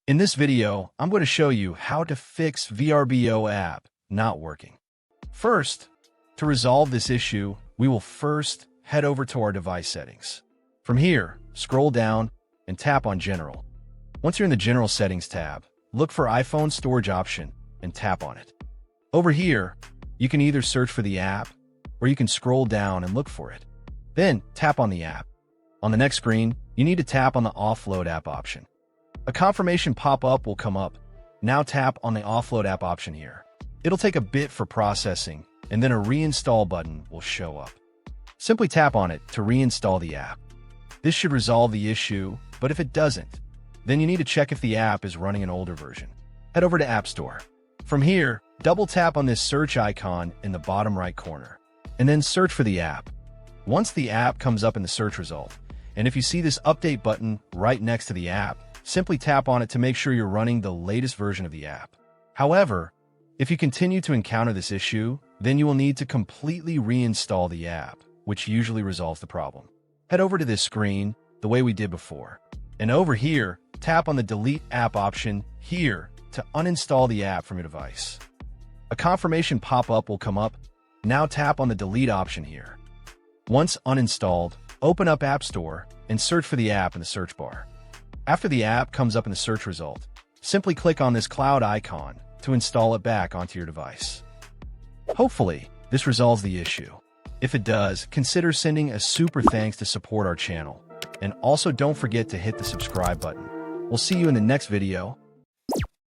In this video, I'm going to show you how to fix Vrbo app not working. First, to resolve this issue, we will first head over to our device settings. From here, scroll down and tap on General. Once you're in the General Settings tab, look for iPhone Storage option and tap on it. Over here, you can either search for the app or you can scroll down and look for it. Then tap on the app. On the next screen, you need to tap on the Offload app option. A confirmation pop-up will come up. Now tap on the Offload app option here. It'll take a bit for processing, and then a reinstall button will show up. Simply tap on it to reinstall the app. This should resolve the issue, but if it doesn't, then you need to check if the app is running an older version. Head over to App Store. From here, double tap on this search icon in the bottom right corner, and then search for the app. Once the app comes up in the search result, and if you see this update button right next to the app, simply tap on it to make sure you're running the latest version of the app. However, if you continue to encounter this issue, then you will need to completely reinstall the app, which usually resolves the problem. Head over to this screen the way we did before. And over here, tap on the Delete App option here to uninstall the app from your device. A confirmation pop-up will come up. Now tap on the Delete option here. Once uninstalled, open up App Store and search for the app in the search bar. After the app comes up in the search result, simply click on this cloud icon to install it back onto your device. Hopefully, this resolves the issue. If it does, consider sending a super thanks to support our channel. And also don't forget to hit the subscribe button. We'll see you in the next video.